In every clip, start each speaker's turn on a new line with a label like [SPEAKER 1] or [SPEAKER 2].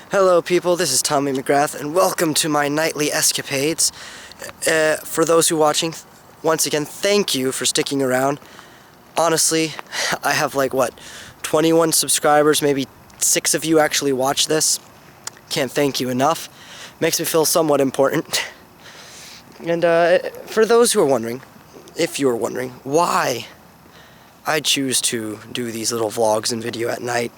[SPEAKER 1] Hello people, this is Tommy McGrath and welcome to my nightly escapades. For those who are watching, once again, thank you for sticking around. Honestly, I have 21 subscribers, maybe 6 of you actually watch this. Can't thank you enough. Makes me feel somewhat important. And for those who are wondering, if you are wondering, why I choose to do these little vlogs and video at night,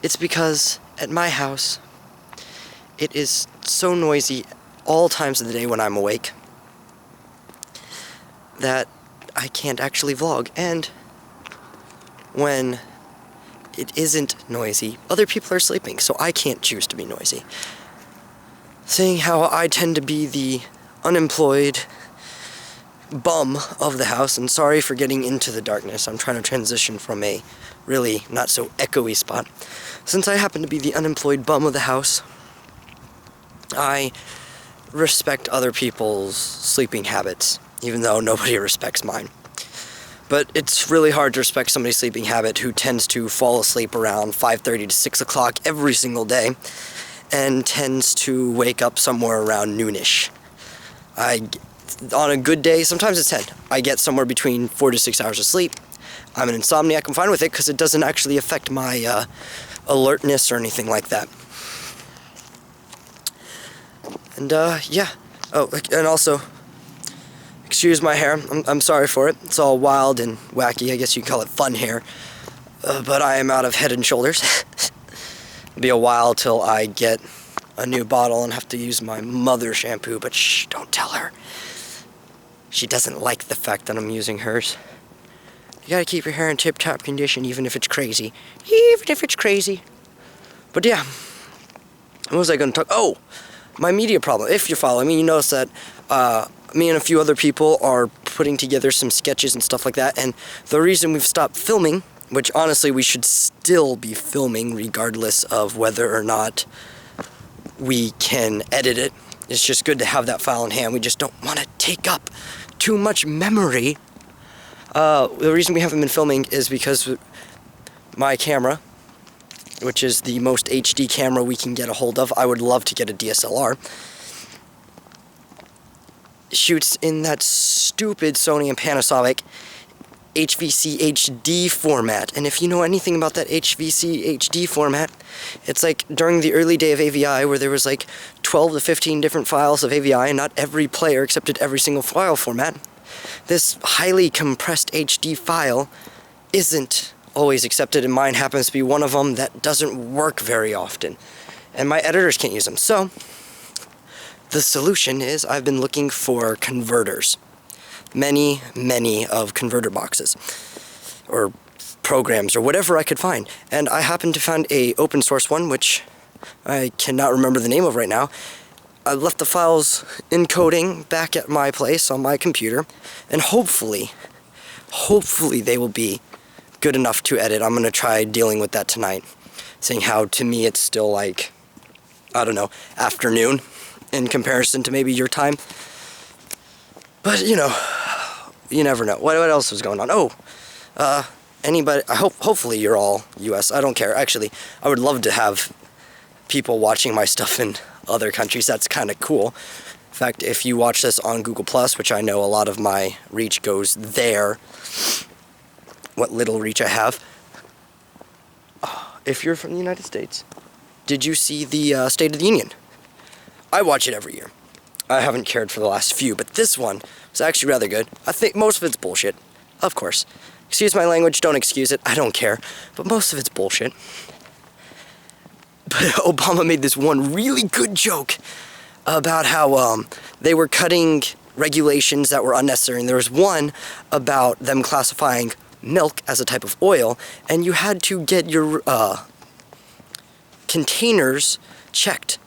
[SPEAKER 1] it's because at my house, it is so noisy all times of the day when I'm awake that I can't actually vlog. And when it isn't noisy, other people are sleeping, so I can't choose to be noisy. Seeing how I tend to be the unemployed bum of the house, and sorry for getting into the darkness, I'm trying to transition from a really not so echoey spot. Since I happen to be the unemployed bum of the house, I respect other people's sleeping habits, even though nobody respects mine. But it's really hard to respect somebody's sleeping habit who tends to fall asleep around 5:30 to 6 o'clock every single day, and tends to wake up somewhere around noonish. On a good day, sometimes it's 10. I get somewhere between 4 to 6 hours of sleep. I'm an insomniac, I'm fine with it because it doesn't actually affect my alertness or anything like that. And yeah. Oh, and also, excuse my hair. I'm sorry for it. It's all wild and wacky. I guess you could call it fun hair. But I am out of Head and Shoulders. It'll be a while till I get a new bottle and have to use my mother's shampoo, but shh, don't tell her. She doesn't like the fact that I'm using hers. You gotta keep your hair in tip-top condition even if it's crazy. Even if it's crazy. But yeah. What was I gonna talk? Oh! My media problem. If you're following me, you notice that me and a few other people are putting together some sketches and stuff like that, and the reason we've stopped filming, which honestly we should still be filming regardless of whether or not we can edit it. It's just good to have that file in hand. We just don't want to take up too much memory. The reason we haven't been filming is because my camera, which is the most HD camera we can get a hold of, I would love to get a DSLR, shoots in that stupid Sony and Panasonic HVC HD format. And if you know anything about that HVC HD format, it's like during the early day of AVI where there was 12 to 15 different files of AVI and not every player accepted every single file format. This highly compressed HD file isn't always accepted, and mine happens to be one of them that doesn't work very often. And my editors can't use them. So the solution is I've been looking for converters. Many of converter boxes or programs or whatever I could find. And I happened to find a open source one, which I cannot remember the name of right now. I left the files encoding back at my place on my computer, and hopefully they will be good enough to edit. I'm going to try dealing with that tonight, seeing how to me it's still I don't know, afternoon in comparison to maybe your time. But, you never know. What else was going on? Oh, anybody, hopefully you're all US. I don't care. Actually, I would love to have people watching my stuff in other countries. That's kind of cool. In fact, if you watch this on Google+, which I know a lot of my reach goes there, what little reach I have. If you're from the United States, did you see the State of the Union? I watch it every year. I haven't cared for the last few, but this one was actually rather good. I think most of it's bullshit, of course. Excuse my language, don't excuse it, I don't care. But most of it's bullshit. But Obama made this one really good joke about how they were cutting regulations that were unnecessary. And there was one about them classifying milk as a type of oil, and you had to get your containers checked.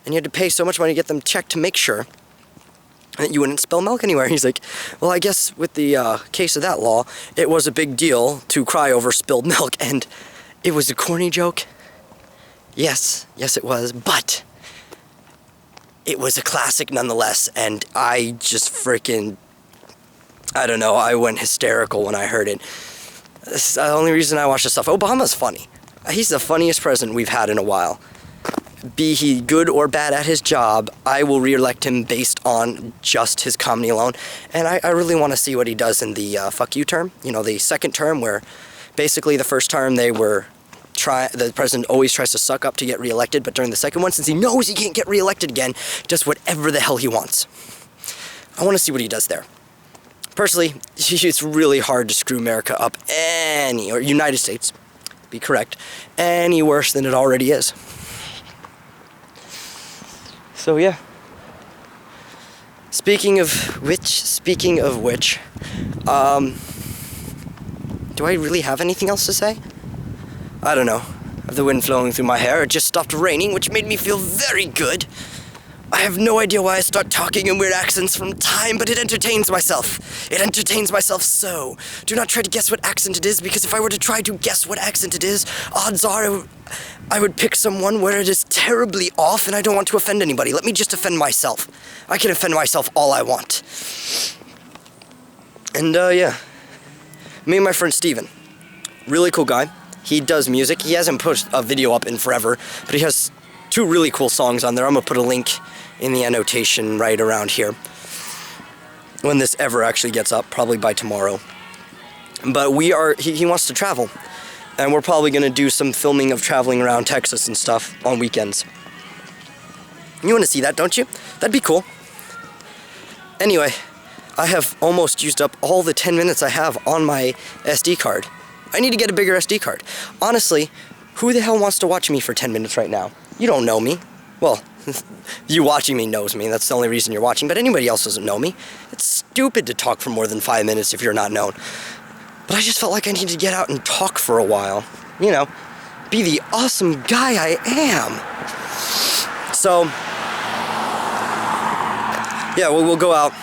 [SPEAKER 1] And you had to pay so much money to get them checked to make sure that you wouldn't spill milk anywhere. He's like, well, I guess with the case of that law, it was a big deal to cry over spilled milk. And it was a corny joke. Yes, it was. But it was a classic nonetheless. And I just I don't know, I went hysterical when I heard it. This is the only reason I watch this stuff. Obama's funny. He's the funniest president we've had in a while. Be he good or bad at his job, I will re-elect him based on just his comedy alone. And I really want to see what he does in the fuck you term. You know, the second term, where basically the first term the president always tries to suck up to get re-elected, but during the second one, since he knows he can't get re-elected again, does whatever the hell he wants. I want to see what he does there. Personally, it's really hard to screw America up or United States, be correct, any worse than it already is. So yeah. Speaking of which, do I really have anything else to say? I don't know. I have the wind flowing through my hair. It just stopped raining, which made me feel very good. I have no idea why I start talking in weird accents from time, but it entertains myself. It entertains myself so. Do not try to guess what accent it is, because if I were to try to guess what accent it is, odds are I would pick someone where it is terribly off, and I don't want to offend anybody. Let me just offend myself. I can offend myself all I want. And, yeah. Me and my friend Steven. Really cool guy. He does music. He hasn't put a video up in forever, but he has 2 really cool songs on there. I'm going to put a link in the annotation right around here when this ever actually gets up, probably by tomorrow. But he wants to travel, and we're probably going to do some filming of traveling around Texas and stuff on weekends. You want to see that, don't you? That'd be cool. Anyway, I have almost used up all the 10 minutes I have on my SD card. I need to get a bigger SD card. Honestly, who the hell wants to watch me for 10 minutes right now? You don't know me. Well, you watching me knows me. That's the only reason you're watching, but anybody else doesn't know me. It's stupid to talk for more than 5 minutes if you're not known. But I just felt like I needed to get out and talk for a while. You know, be the awesome guy I am. So, yeah, we'll go out,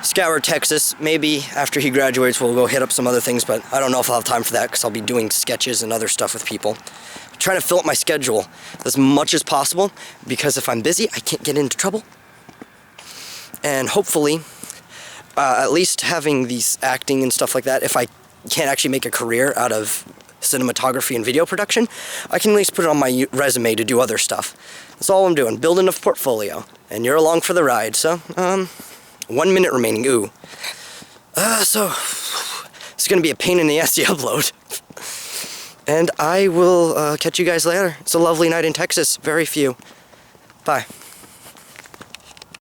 [SPEAKER 1] scour Texas. Maybe after he graduates, we'll go hit up some other things, but I don't know if I'll have time for that, because I'll be doing sketches and other stuff with people. I'm trying to fill up my schedule as much as possible, because if I'm busy, I can't get into trouble. And hopefully, at least having these acting and stuff like that, if I can't actually make a career out of cinematography and video production, I can at least put it on my resume to do other stuff. That's all I'm doing, building a portfolio. And you're along for the ride, so, 1 minute remaining, ooh. So, it's gonna be a pain in the ass to upload. And I will catch you guys later. It's a lovely night in Texas, very few. Bye.